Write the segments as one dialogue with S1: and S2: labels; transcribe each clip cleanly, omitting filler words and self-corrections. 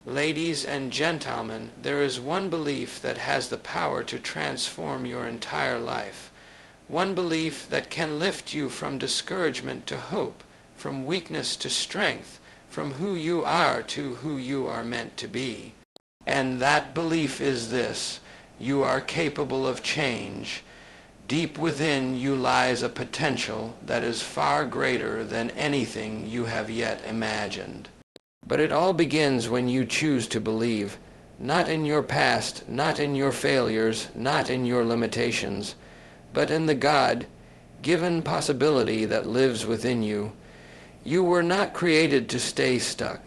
S1: Ladies and gentlemen, there is one belief that has the power to transform your entire life. One belief that can lift you from discouragement to hope, from weakness to strength, from who you are to who you are meant to be. And that belief is this: you are capable of change. Deep within you lies a potential that is far greater than anything you have yet imagined. But it all begins when you choose to believe, not in your past, not in your failures, not in your limitations, but in the God-given possibility that lives within you. You were not created to stay stuck.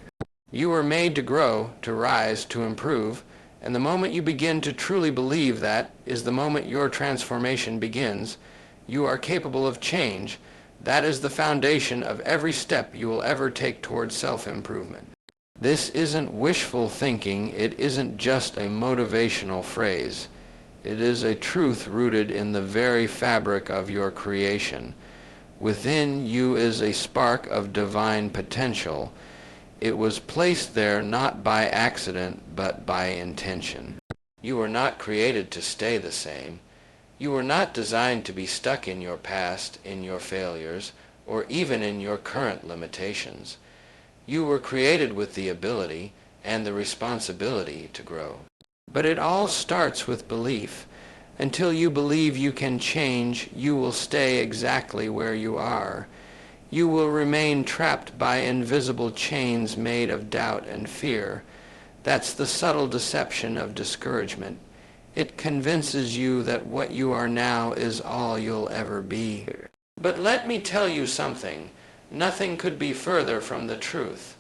S1: You were made to grow, to rise, to improve, and the moment you begin to truly believe that is the moment your transformation begins. You are capable of change. That is the foundation of every step you will ever take towards self-improvement. This isn't wishful thinking. It isn't just a motivational phrase. It is a truth rooted in the very fabric of your creation. Within you is a spark of divine potential. It was placed there not by accident, but by intention. You were not created to stay the same. You were not designed to be stuck in your past, in your failures, or even in your current limitations. You were created with the ability and the responsibility to grow. But it all starts with belief. Until you believe you can change, you will stay exactly where you are. You will remain trapped by invisible chains made of doubt and fear. That's the subtle deception of discouragement. It convinces you that what you are now is all you'll ever be. But let me tell you something. Nothing could be further from the truth.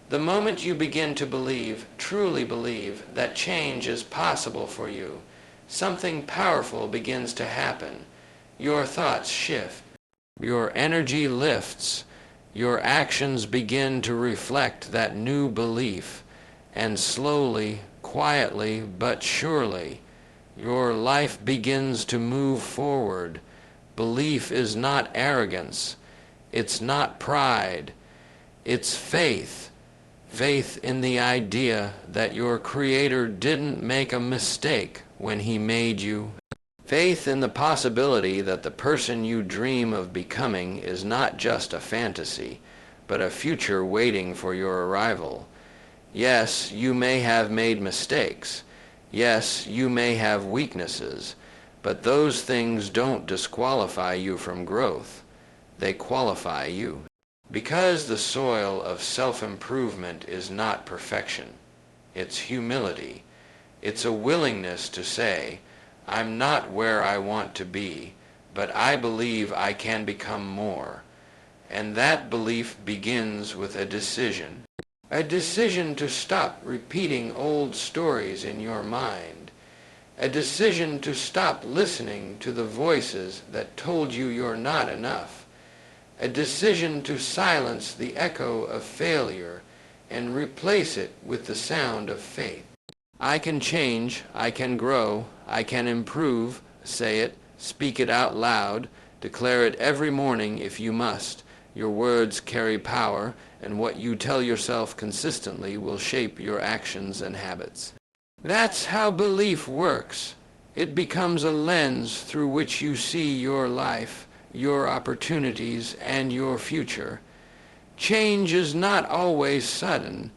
S1: The moment you begin to believe, truly believe, that change is possible for you, something powerful begins to happen. Your thoughts shift. Your energy lifts. Your actions begin to reflect that new belief. And slowly, quietly, but surely, your life begins to move forward. Belief is not arrogance. It's not pride. It's faith. Faith in the idea that your Creator didn't make a mistake when He made you. Faith in the possibility that the person you dream of becoming is not just a fantasy, but a future waiting for your arrival. Yes, you may have made mistakes. Yes, you may have weaknesses, but those things don't disqualify you from growth. They qualify you. Because the soil of self-improvement is not perfection. It's humility. It's a willingness to say, I'm not where I want to be, but I believe I can become more. And that belief begins with a decision. A decision to stop repeating old stories in your mind. A decision to stop listening to the voices that told you you're not enough. A decision to silence the echo of failure and replace it with the sound of faith. I can change, I can grow, I can improve. Say it, speak it out loud, declare it every morning if you must. Your words carry power, and what you tell yourself consistently will shape your actions and habits. That's how belief works. It becomes a lens through which you see your life, your opportunities, and your future. Change is not always sudden.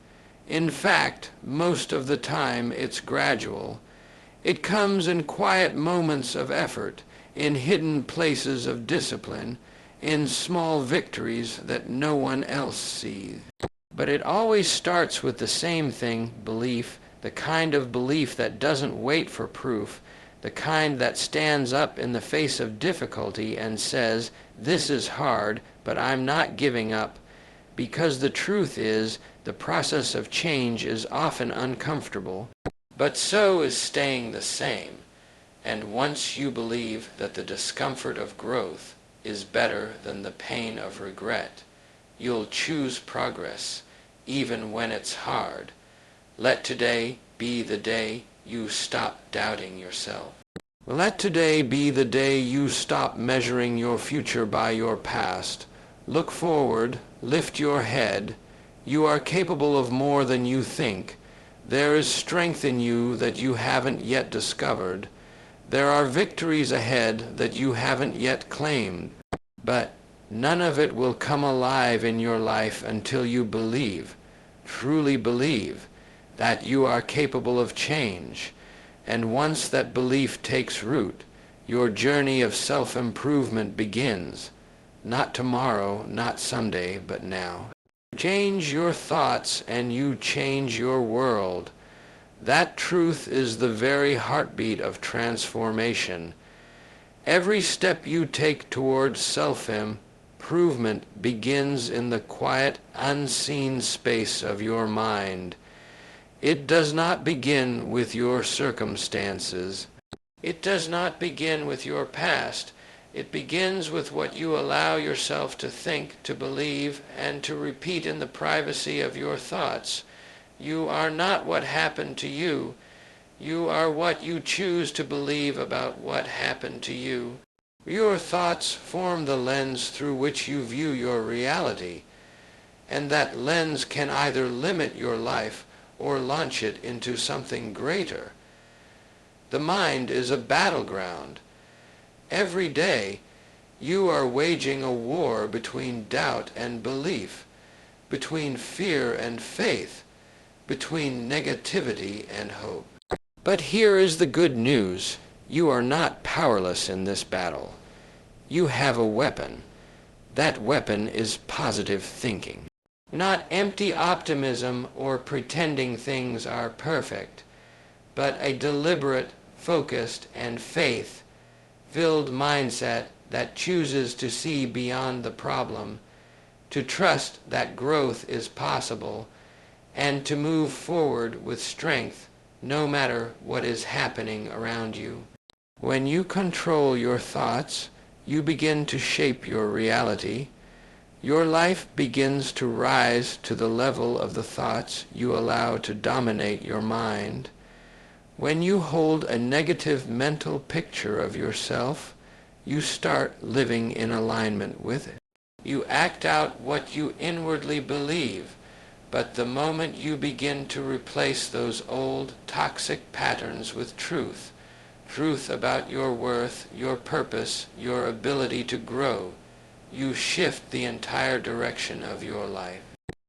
S1: In fact, most of the time it's gradual. It comes in quiet moments of effort, in hidden places of discipline, in small victories that no one else sees. But it always starts with the same thing, belief, the kind of belief that doesn't wait for proof, the kind that stands up in the face of difficulty and says, this is hard, but I'm not giving up. Because the truth is, the process of change is often uncomfortable, but so is staying the same. And once you believe that the discomfort of growth is better than the pain of regret, you'll choose progress, even when it's hard. Let today be the day you stop doubting yourself. Let today be the day you stop measuring your future by your past. Look forward, lift your head. You are capable of more than you think. There is strength in you that you haven't yet discovered. There are victories ahead that you haven't yet claimed. But none of it will come alive in your life until you believe, truly believe, that you are capable of change. And once that belief takes root, your journey of self-improvement begins. Not tomorrow, not someday, but now. Change your thoughts and you change your world. That truth is the very heartbeat of transformation. Every step you take towards self-improvement begins in the quiet, unseen space of your mind. It does not begin with your circumstances. It does not begin with your past. It begins with what you allow yourself to think, to believe, and to repeat in the privacy of your thoughts. You are not what happened to you. You are what you choose to believe about what happened to you. Your thoughts form the lens through which you view your reality, and that lens can either limit your life or launch it into something greater. The mind is a battleground. Every day, you are waging a war between doubt and belief, between fear and faith, between negativity and hope. But here is the good news. You are not powerless in this battle. You have a weapon. That weapon is positive thinking. Not empty optimism or pretending things are perfect, but a deliberate, focused, and faith-filled mindset that chooses to see beyond the problem, to trust that growth is possible, and to move forward with strength no matter what is happening around you. When you control your thoughts, you begin to shape your reality. Your life begins to rise to the level of the thoughts you allow to dominate your mind. When you hold a negative mental picture of yourself, you start living in alignment with it. You act out what you inwardly believe, but the moment you begin to replace those old toxic patterns with truth, truth about your worth, your purpose, your ability to grow, you shift the entire direction of your life.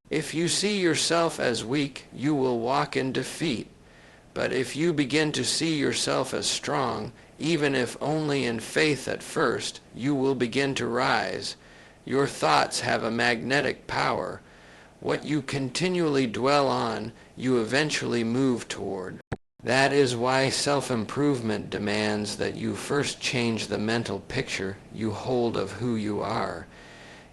S1: If you see yourself as weak, you will walk in defeat. But if you begin to see yourself as strong, even if only in faith at first, you will begin to rise. Your thoughts have a magnetic power. What you continually dwell on, you eventually move toward. That is why self-improvement demands that you first change the mental picture you hold of who you are.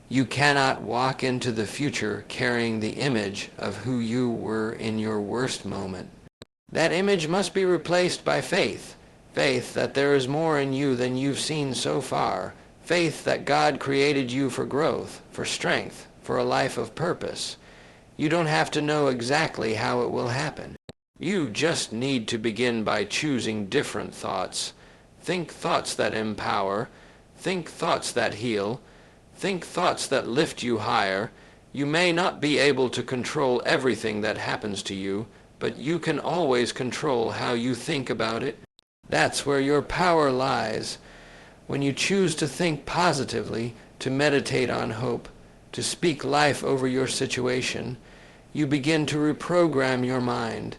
S1: You cannot walk into the future carrying the image of who you were in your worst moment. That image must be replaced by faith. Faith that there is more in you than you've seen so far. Faith that God created you for growth, for strength, for a life of purpose. You don't have to know exactly how it will happen. You just need to begin by choosing different thoughts. Think thoughts that empower. Think thoughts that heal. Think thoughts that lift you higher. You may not be able to control everything that happens to you, but you can always control how you think about it. That's where your power lies. When you choose to think positively, to meditate on hope, to speak life over your situation, you begin to reprogram your mind.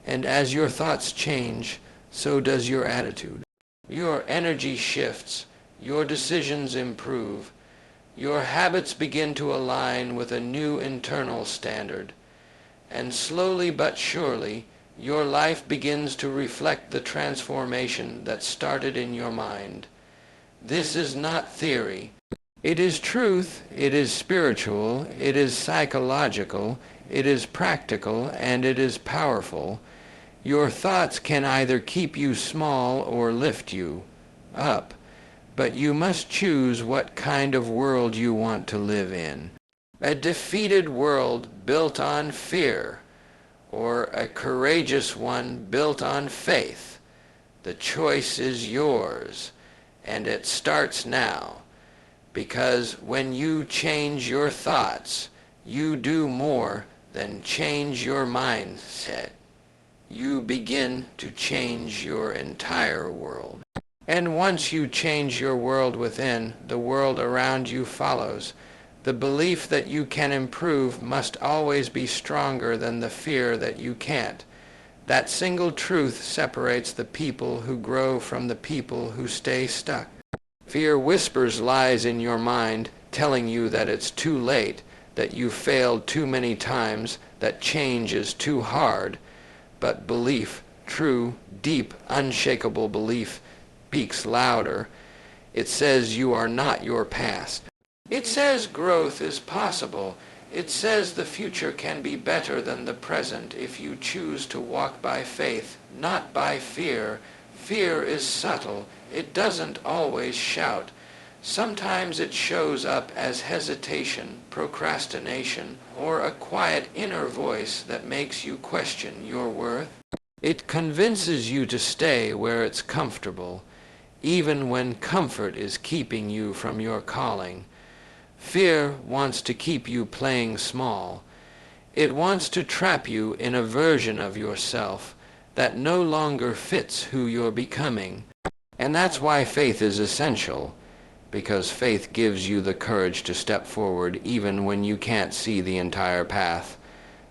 S1: And as your thoughts change, so does your attitude. Your energy shifts, your decisions improve, your habits begin to align with a new internal standard, and slowly but surely, your life begins to reflect the transformation that started in your mind. This is not theory. It is truth, it is spiritual, it is psychological, it is practical, and it is powerful. Your thoughts can either keep you small or lift you up, but you must choose what kind of world you want to live in. A defeated world built on fear, or a courageous one built on faith. The choice is yours, and it starts now, because when you change your thoughts, you do more than change your mindset. you begin to change your entire world. And once you change your world within, the world around you follows. The belief that you can improve must always be stronger than the fear that you can't. That single truth separates the people who grow from the people who stay stuck. Fear whispers lies in your mind, telling you that it's too late, that you failed too many times, that change is too hard. But belief, true, deep, unshakable belief, speaks louder. It says you are not your past. It says growth is possible. It says the future can be better than the present if you choose to walk by faith, not by fear. Fear is subtle. It doesn't always shout. Sometimes it shows up as hesitation, procrastination, or a quiet inner voice that makes you question your worth. It convinces you to stay where it's comfortable, even when comfort is keeping you from your calling. Fear wants to keep you playing small. It wants to trap you in a version of yourself that no longer fits who you're becoming. And that's why faith is essential, because faith gives you the courage to step forward even when you can't see the entire path.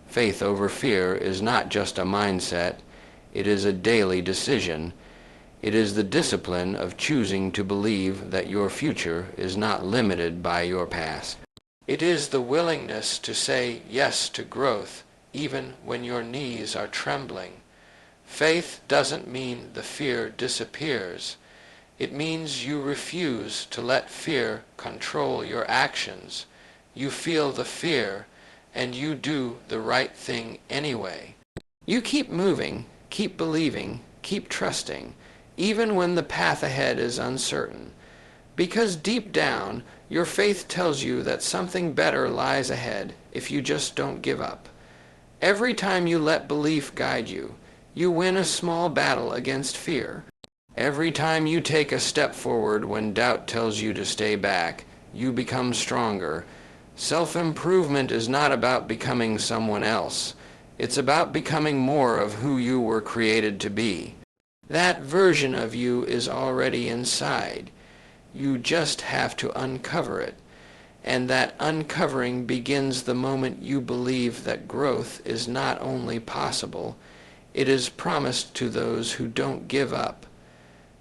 S1: Faith over fear is not just a mindset, it is a daily decision. It is the discipline of choosing to believe that your future is not limited by your past. It is the willingness to say yes to growth, even when your knees are trembling. Faith doesn't mean the fear disappears. It means you refuse to let fear control your actions. You feel the fear, and you do the right thing anyway. You keep moving, keep believing, keep trusting, even when the path ahead is uncertain. Because deep down, your faith tells you that something better lies ahead if you just don't give up. Every time you let belief guide you, you win a small battle against fear. Every time you take a step forward when doubt tells you to stay back, you become stronger. Self-improvement is not about becoming someone else. It's about becoming more of who you were created to be. That version of you is already inside. You just have to uncover it. And that uncovering begins the moment you believe that growth is not only possible, it is promised to those who don't give up.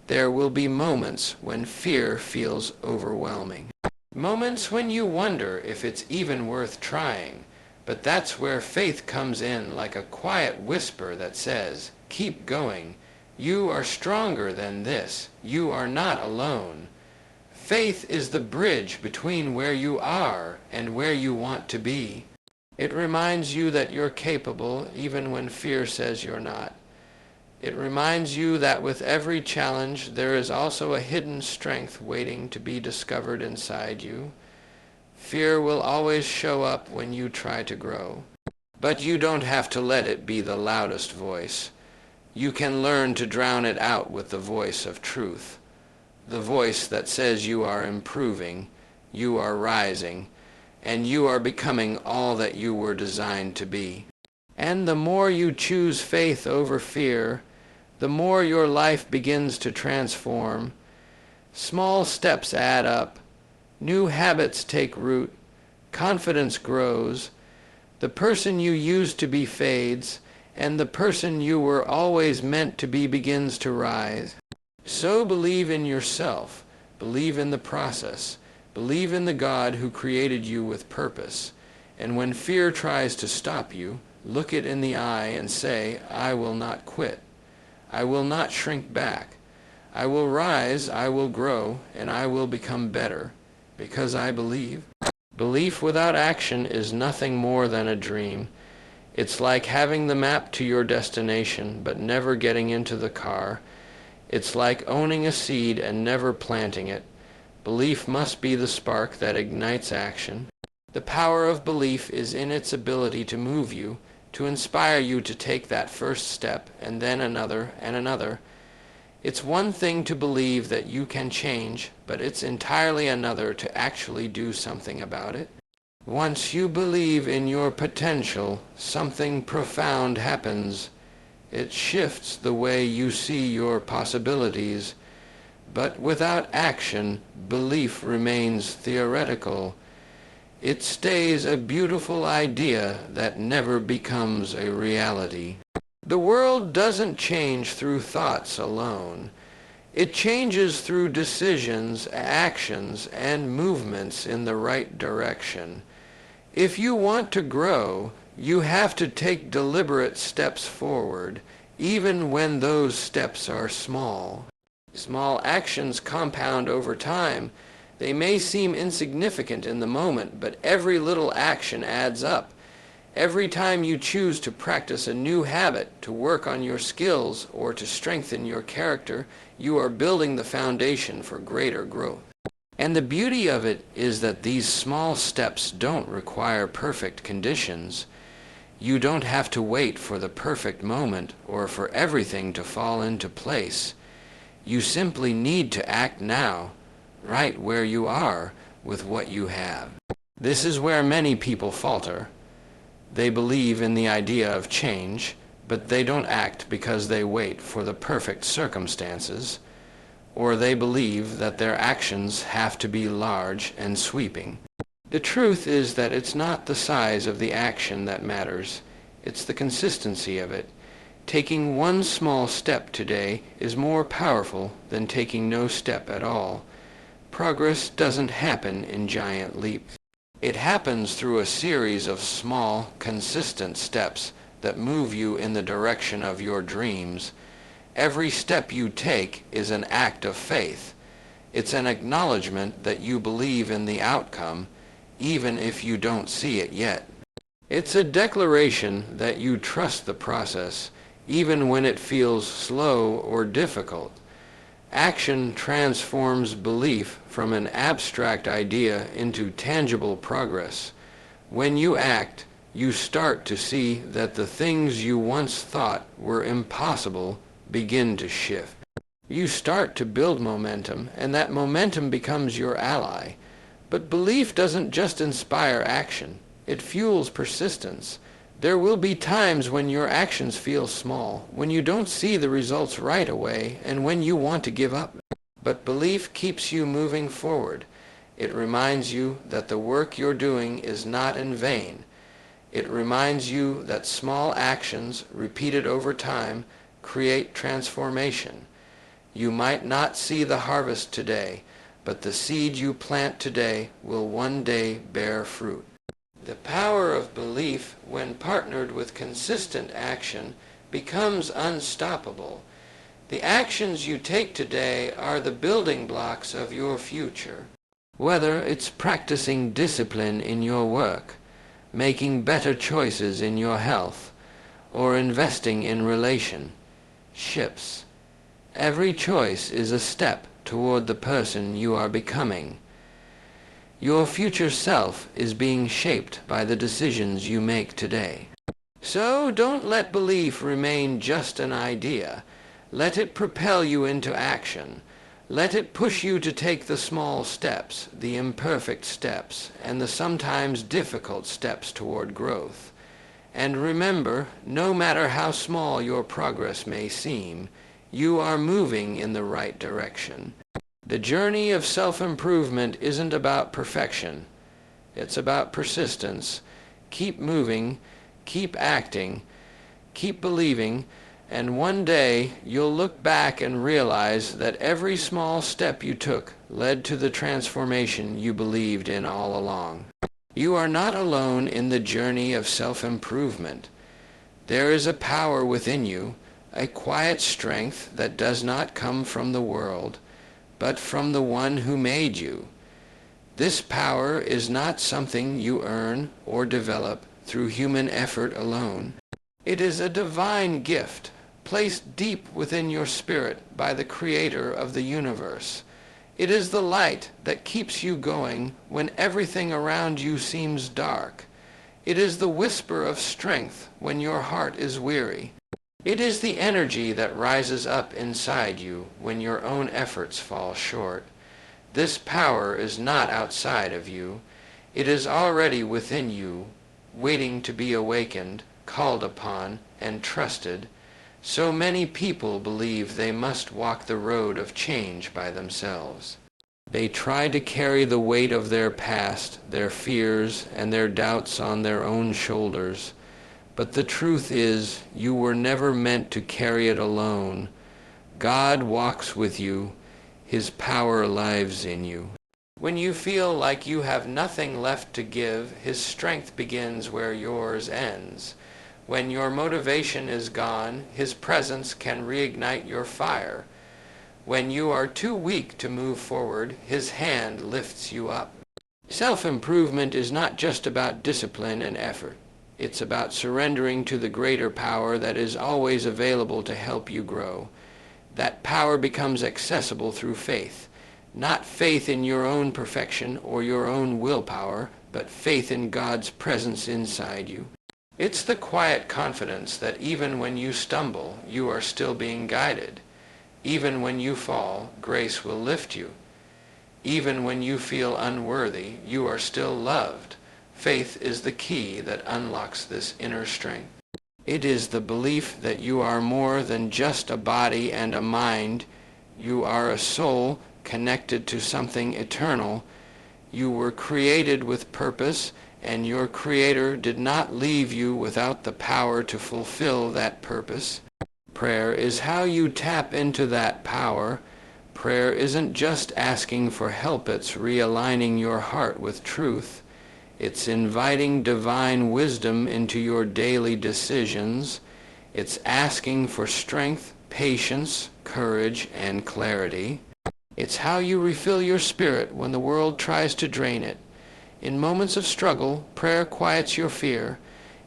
S1: There will be moments when fear feels overwhelming. Moments when you wonder if it's even worth trying. But that's where faith comes in like a quiet whisper that says, keep going. You are stronger than this. You are not alone. Faith is the bridge between where you are and where you want to be. It reminds you that you're capable even when fear says you're not. It reminds you that with every challenge there is also a hidden strength waiting to be discovered inside you. Fear will always show up when you try to grow. But you don't have to let it be the loudest voice. You can learn to drown it out with the voice of truth. The voice that says you are improving, you are rising, and you are becoming all that you were designed to be. And the more you choose faith over fear, the more your life begins to transform. Small steps add up. New habits take root. Confidence grows. The person you used to be fades, and the person you were always meant to be begins to rise. So believe in yourself. Believe in the process. Believe in the God who created you with purpose. And when fear tries to stop you, look it in the eye and say, I will not quit. I will not shrink back. I will rise, I will grow, and I will become better, because I believe. Belief without action is nothing more than a dream. It's like having the map to your destination, but never getting into the car. It's like owning a seed and never planting it. Belief must be the spark that ignites action. The power of belief is in its ability to move you, to inspire you to take that first step, and then another and another. It's one thing to believe that you can change, but it's entirely another to actually do something about it. Once you believe in your potential, something profound happens. It shifts the way you see your possibilities, but without action, belief remains theoretical. It stays a beautiful idea that never becomes a reality. The world doesn't change through thoughts alone. It changes through decisions, actions, and movements in the right direction. If you want to grow, you have to take deliberate steps forward, even when those steps are small. Small actions compound over time. They may seem insignificant in the moment, but every little action adds up. Every time you choose to practice a new habit, to work on your skills, or to strengthen your character, you are building the foundation for greater growth. And the beauty of it is that these small steps don't require perfect conditions. You don't have to wait for the perfect moment or for everything to fall into place. You simply need to act now, right where you are, with what you have. This is where many people falter. They believe in the idea of change, but they don't act because they wait for the perfect circumstances, or they believe that their actions have to be large and sweeping. The truth is that it's not the size of the action that matters, it's the consistency of it. Taking one small step today is more powerful than taking no step at all. Progress doesn't happen in giant leaps. It happens through a series of small, consistent steps that move you in the direction of your dreams. Every step you take is an act of faith. It's an acknowledgement that you believe in the outcome, even if you don't see it yet. It's a declaration that you trust the process, even when it feels slow or difficult. Action transforms belief from an abstract idea into tangible progress. When you act, you start to see that the things you once thought were impossible begin to shift. You start to build momentum, and that momentum becomes your ally. But belief doesn't just inspire action, it fuels persistence. There will be times when your actions feel small, when you don't see the results right away, and when you want to give up. But belief keeps you moving forward. It reminds you that the work you're doing is not in vain. It reminds you that small actions, repeated over time, create transformation. You might not see the harvest today, but the seed you plant today will one day bear fruit. The power of belief, when partnered with consistent action, becomes unstoppable. The actions you take today are the building blocks of your future. Whether it's practicing discipline in your work, making better choices in your health, or investing in relationships, every choice is a step toward the person you are becoming. Your future self is being shaped by the decisions you make today. So don't let belief remain just an idea. Let it propel you into action. Let it push you to take the small steps, the imperfect steps, and the sometimes difficult steps toward growth. And remember, no matter how small your progress may seem, you are moving in the right direction. The journey of self-improvement isn't about perfection. It's about persistence. Keep moving, keep acting, keep believing, and one day you'll look back and realize that every small step you took led to the transformation you believed in all along. You are not alone in the journey of self-improvement. There is a power within you, a quiet strength that does not come from the world, but from the one who made you. This power is not something you earn or develop through human effort alone. It is a divine gift placed deep within your spirit by the Creator of the universe. It is the light that keeps you going when everything around you seems dark. It is the whisper of strength when your heart is weary. It is the energy that rises up inside you when your own efforts fall short. This power is not outside of you. It is already within you, waiting to be awakened, called upon, and trusted. So many people believe they must walk the road of change by themselves. They try to carry the weight of their past, their fears, and their doubts on their own shoulders. But the truth is, you were never meant to carry it alone. God walks with you. His power lives in you. When you feel like you have nothing left to give, His strength begins where yours ends. When your motivation is gone, His presence can reignite your fire. When you are too weak to move forward, His hand lifts you up. Self-improvement is not just about discipline and effort. It's about surrendering to the greater power that is always available to help you grow. That power becomes accessible through faith. Not faith in your own perfection or your own willpower, but faith in God's presence inside you. It's the quiet confidence that even when you stumble, you are still being guided. Even when you fall, grace will lift you. Even when you feel unworthy, you are still loved. Faith is the key that unlocks this inner strength. It is the belief that you are more than just a body and a mind. You are a soul connected to something eternal. You were created with purpose, and your Creator did not leave you without the power to fulfill that purpose. Prayer is how you tap into that power. Prayer isn't just asking for help, it's realigning your heart with truth. It's inviting divine wisdom into your daily decisions. It's asking for strength, patience, courage, and clarity. It's how you refill your spirit when the world tries to drain it. In moments of struggle, prayer quiets your fear.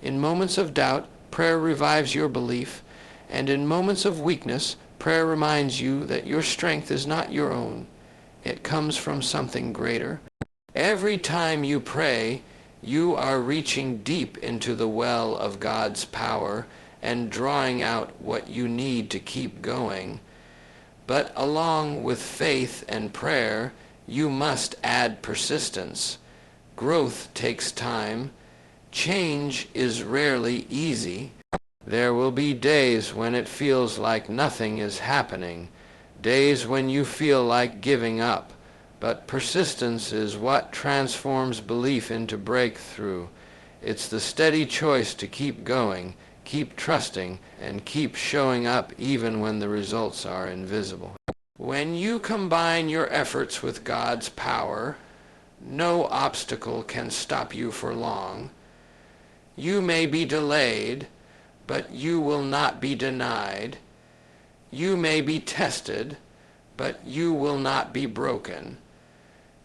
S1: In moments of doubt, prayer revives your belief. And in moments of weakness, prayer reminds you that your strength is not your own. It comes from something greater. Every time you pray, you are reaching deep into the well of God's power and drawing out what you need to keep going. But along with faith and prayer, you must add persistence. Growth takes time. Change is rarely easy. There will be days when it feels like nothing is happening, days when you feel like giving up. But persistence is what transforms belief into breakthrough. It's the steady choice to keep going, keep trusting, and keep showing up even when the results are invisible. When you combine your efforts with God's power, no obstacle can stop you for long. You may be delayed, but you will not be denied. You may be tested, but you will not be broken,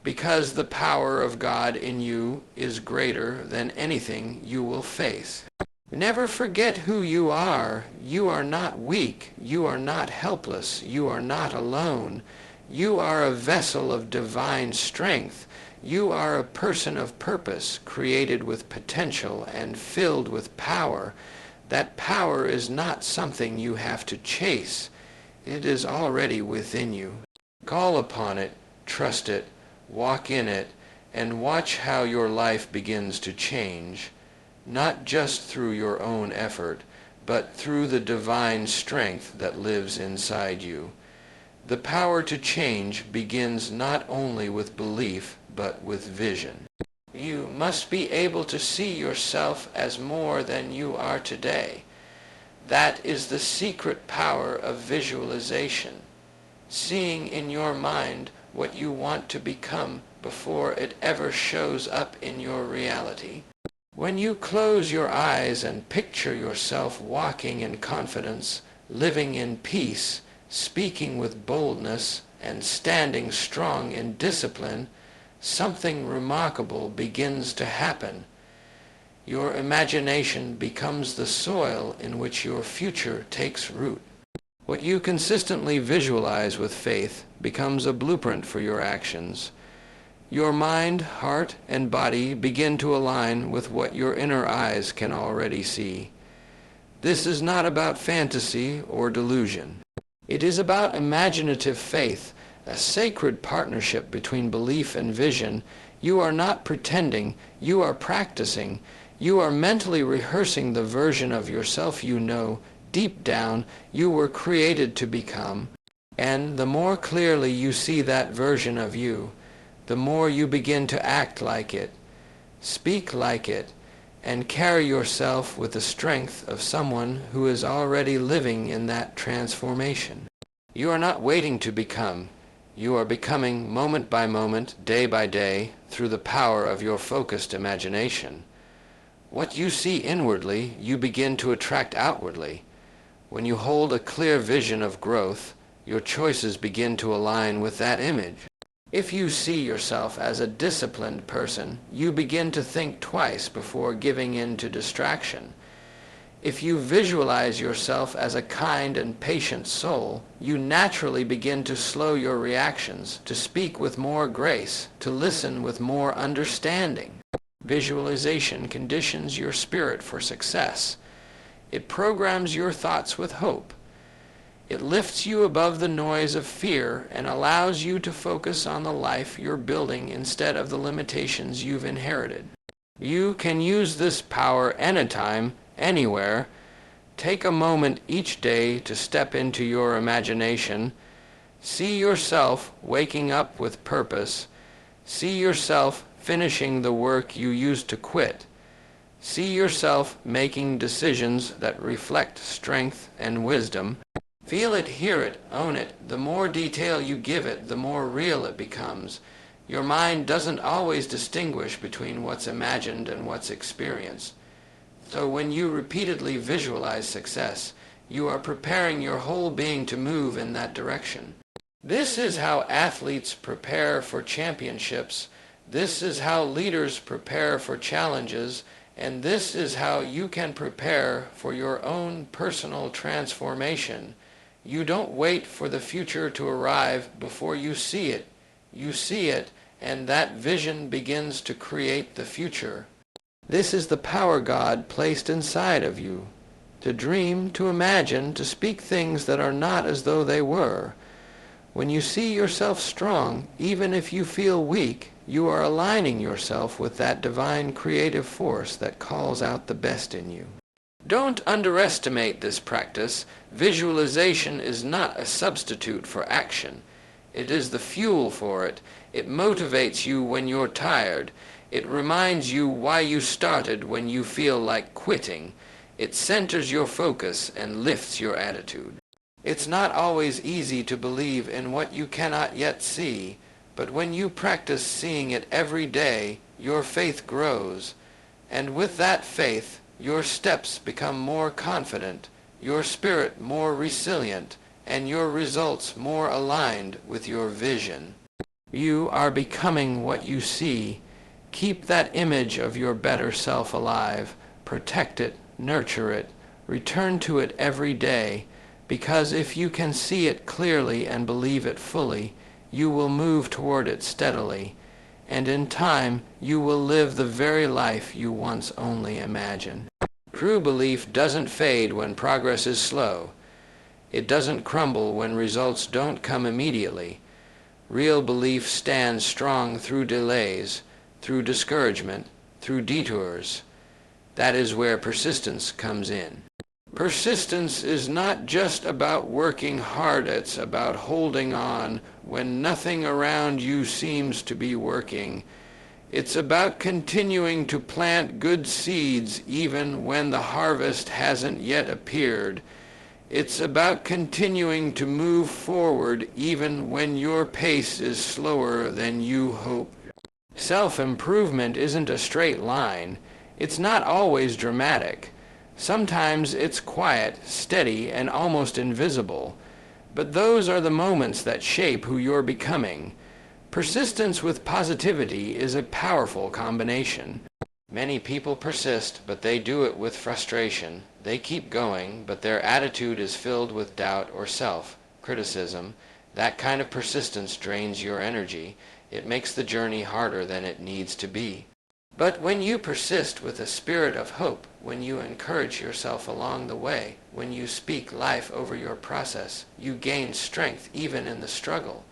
S1: because the power of God in you is greater than anything you will face. Never forget who you are. You are not weak. You are not helpless. You are not alone. You are a vessel of divine strength. You are a person of purpose, created with potential and filled with power. That power is not something you have to chase. It is already within you. Call upon it, trust it, walk in it, and watch how your life begins to change, not just through your own effort, but through the divine strength that lives inside you. The power to change begins not only with belief, but with vision. You must be able to see yourself as more than you are today. That is the secret power of visualization. Seeing in your mind what you want to become before it ever shows up in your reality. When you close your eyes and picture yourself walking in confidence, living in peace, speaking with boldness, and standing strong in discipline, something remarkable begins to happen. Your imagination becomes the soil in which your future takes root. What you consistently visualize with faith becomes a blueprint for your actions. Your mind, heart, and body begin to align with what your inner eyes can already see. This is not about fantasy or delusion. It is about imaginative faith, a sacred partnership between belief and vision. You are not pretending, you are practicing. You are mentally rehearsing the version of yourself you know deep down you were created to become. And the more clearly you see that version of you, the more you begin to act like it, speak like it, and carry yourself with the strength of someone who is already living in that transformation. You are not waiting to become. You are becoming moment by moment, day by day, through the power of your focused imagination. What you see inwardly, you begin to attract outwardly. When you hold a clear vision of growth, your choices begin to align with that image. If you see yourself as a disciplined person, you begin to think twice before giving in to distraction. If you visualize yourself as a kind and patient soul, you naturally begin to slow your reactions, to speak with more grace, to listen with more understanding. Visualization conditions your spirit for success. It programs your thoughts with hope. It lifts you above the noise of fear and allows you to focus on the life you're building instead of the limitations you've inherited. You can use this power anytime, anywhere. Take a moment each day to step into your imagination. See yourself waking up with purpose. See yourself finishing the work you used to quit. See yourself making decisions that reflect strength and wisdom. Feel it, hear it, own it. The more detail you give it, the more real it becomes. Your mind doesn't always distinguish between what's imagined and what's experienced. So when you repeatedly visualize success, you are preparing your whole being to move in that direction. This is how athletes prepare for championships. This is how leaders prepare for challenges. And this is how you can prepare for your own personal transformation. You don't wait for the future to arrive before you see it. You see it, and that vision begins to create the future. This is the power God placed inside of you. To dream, to imagine, to speak things that are not as though they were. When you see yourself strong, even if you feel weak, you are aligning yourself with that divine creative force that calls out the best in you. Don't underestimate this practice. Visualization is not a substitute for action. It is the fuel for it. It motivates you when you're tired. It reminds you why you started when you feel like quitting. It centers your focus and lifts your attitude. It's not always easy to believe in what you cannot yet see, but when you practice seeing it every day, your faith grows. And with that faith, your steps become more confident, your spirit more resilient, and your results more aligned with your vision. You are becoming what you see. Keep that image of your better self alive. Protect it, nurture it, return to it every day, because if you can see it clearly and believe it fully, you will move toward it steadily, and in time you will live the very life you once only imagined. True belief doesn't fade when progress is slow. It doesn't crumble when results don't come immediately. Real belief stands strong through delays, through discouragement, through detours. That is where persistence comes in. Persistence is not just about working hard, it's about holding on when nothing around you seems to be working. It's about continuing to plant good seeds even when the harvest hasn't yet appeared. It's about continuing to move forward even when your pace is slower than you hope. Self-improvement isn't a straight line. It's not always dramatic. Sometimes it's quiet, steady, and almost invisible. But those are the moments that shape who you're becoming. Persistence with positivity is a powerful combination. Many people persist, but they do it with frustration. They keep going, but their attitude is filled with doubt or self-criticism. That kind of persistence drains your energy. It makes the journey harder than it needs to be. But when you persist with a spirit of hope, when you encourage yourself along the way, when you speak life over your process, you gain strength even in the struggle.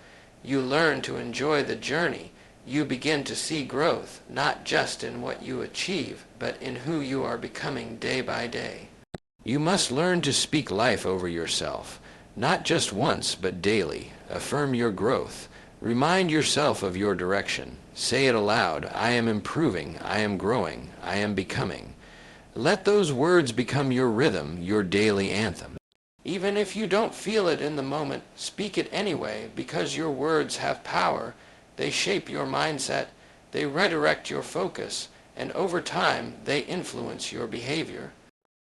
S1: You learn to enjoy the journey. You begin to see growth, not just in what you achieve, but in who you are becoming day by day. You must learn to speak life over yourself, not just once, but daily. Affirm your growth. Remind yourself of your direction. Say it aloud. I am improving. I am growing. I am becoming. Let those words become your rhythm, your daily anthem. Even if you don't feel it in the moment, speak it anyway, because your words have power. They shape your mindset. They redirect your focus. And over time, they influence your behavior.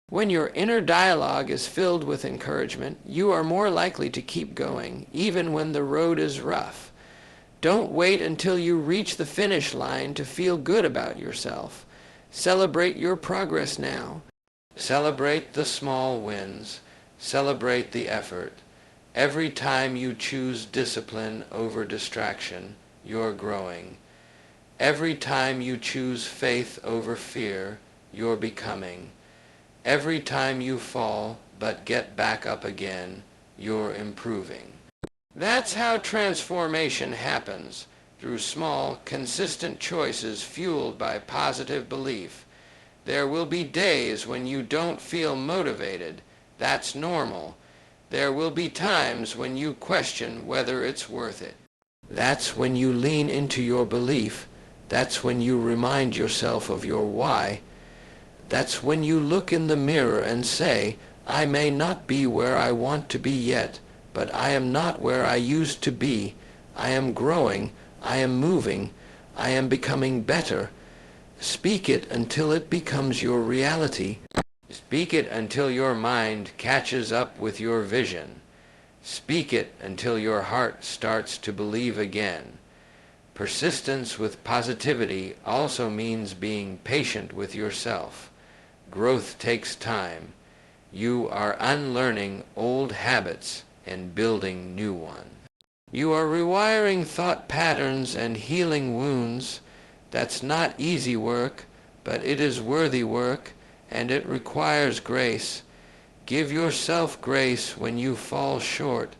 S1: When your inner dialogue is filled with encouragement, you are more likely to keep going, even when the road is rough. Don't wait until you reach the finish line to feel good about yourself. Celebrate your progress now. Celebrate the small wins. Celebrate the effort. Every time you choose discipline over distraction, you're growing. Every time you choose faith over fear, you're becoming. Every time you fall but get back up again, you're improving. That's how transformation happens, through small, consistent choices fueled by positive belief. There will be days when you don't feel motivated. That's normal. There will be times when you question whether it's worth it. That's when you lean into your belief. That's when you remind yourself of your why. That's when you look in the mirror and say, I may not be where I want to be yet, but I am not where I used to be. I am growing. I am moving. I am becoming better. Speak it until it becomes your reality. Speak it until your mind catches up with your vision. Speak it until your heart starts to believe again. Persistence with positivity also means being patient with yourself. Growth takes time. You are unlearning old habits and building new ones. You are rewiring thought patterns and healing wounds. That's not easy work, but it is worthy work, and it requires grace. Give yourself grace when you fall short.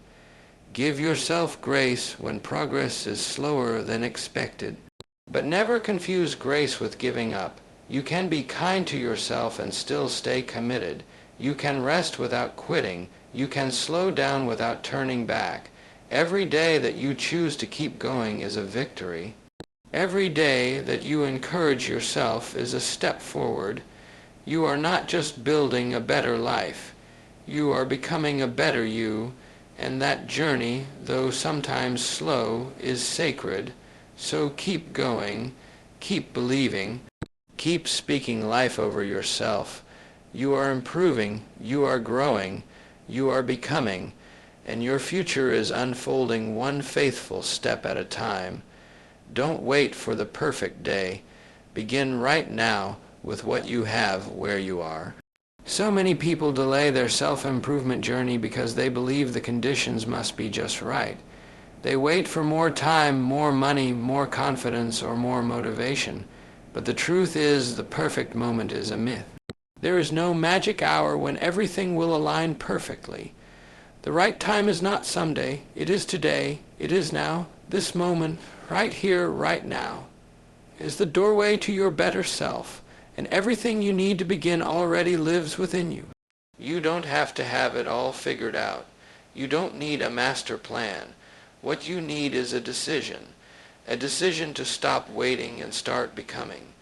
S1: Give yourself grace when progress is slower than expected. But never confuse grace with giving up. You can be kind to yourself and still stay committed. You can rest without quitting. You can slow down without turning back. Every day that you choose to keep going is a victory. Every day that you encourage yourself is a step forward. You are not just building a better life. You are becoming a better you, and that journey, though sometimes slow, is sacred. So keep going, keep believing, keep speaking life over yourself. You are improving, you are growing, you are becoming, and your future is unfolding one faithful step at a time. Don't wait for the perfect day. Begin right now with what you have where you are. So many people delay their self-improvement journey because they believe the conditions must be just right. They wait for more time, more money, more confidence, or more motivation. But the truth is, the perfect moment is a myth. There is no magic hour when everything will align perfectly. The right time is not someday. It is today. It is now. This moment, right here, right now, is the doorway to your better self. And everything you need to begin already lives within you. You don't have to have it all figured out. You don't need a master plan. What you need is a decision to stop waiting and start becoming.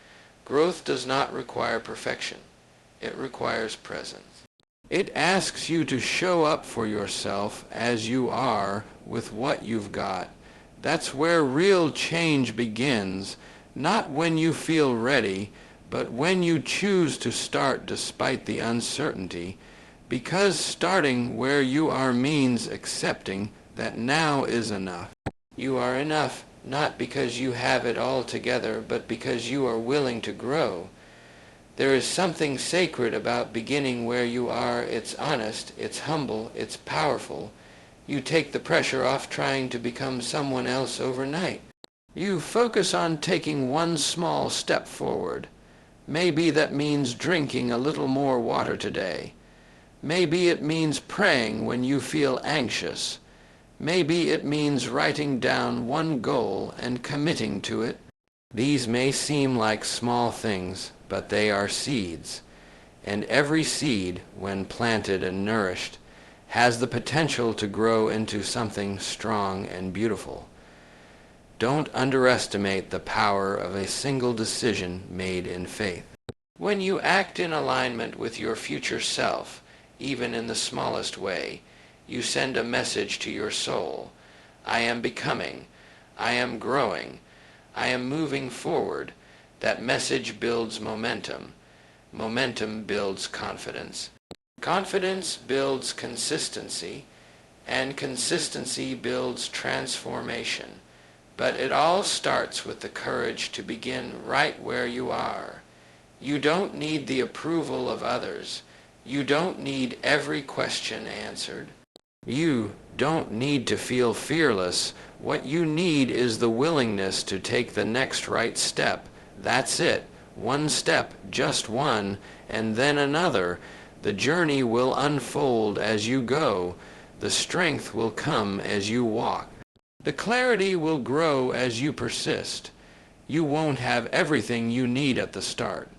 S1: Growth does not require perfection. It requires presence. It asks you to show up for yourself as you are with what you've got. That's where real change begins, not when you feel ready, but when you choose to start despite the uncertainty, because starting where you are means accepting that now is enough. You are enough not because you have it all together, but because you are willing to grow. There is something sacred about beginning where you are. It's honest, it's humble, it's powerful. You take the pressure off trying to become someone else overnight. You focus on taking one small step forward. Maybe that means drinking a little more water today. Maybe it means praying when you feel anxious. Maybe it means writing down one goal and committing to it. These may seem like small things, but they are seeds. and every seed, when planted and nourished, has the potential to grow into something strong and beautiful. Don't underestimate the power of a single decision made in faith. When you act in alignment with your future self, even in the smallest way, you send a message to your soul. I am becoming. I am growing. I am moving forward. That message builds momentum. Momentum builds confidence. Confidence builds consistency, and consistency builds transformation. But it all starts with the courage to begin right where you are. You don't need the approval of others. You don't need every question answered. You don't need to feel fearless. What you need is the willingness to take the next right step. That's it. One step, just one, and then another. The journey will unfold as you go. The strength will come as you walk. The clarity will grow as you persist. You won't have everything you need at the start,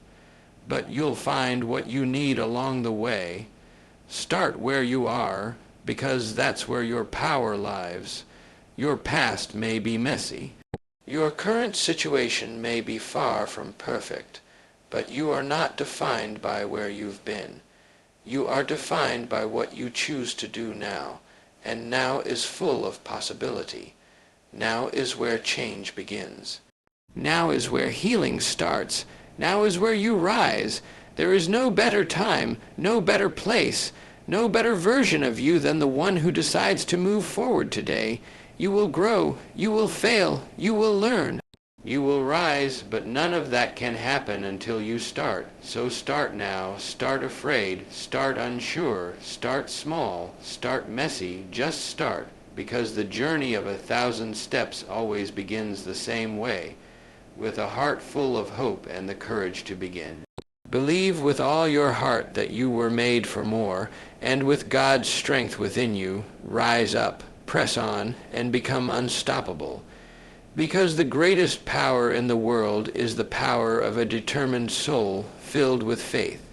S1: but you'll find what you need along the way. Start where you are, because that's where your power lies. Your past may be messy. Your current situation may be far from perfect, but you are not defined by where you've been. You are defined by what you choose to do now, and now is full of possibility. Now is where change begins. Now is where healing starts. Now is where you rise. There is no better time, no better place, no better version of you than the one who decides to move forward today. You will grow, you will fail, you will learn. You will rise, but none of that can happen until you start. So start now, start afraid, start unsure, start small, start messy, just start, because the journey of 1,000 steps always begins the same way, with a heart full of hope and the courage to begin. Believe with all your heart that you were made for more, and with God's strength within you, rise up, press on, and become unstoppable. Because the greatest power in the world is the power of a determined soul filled with faith.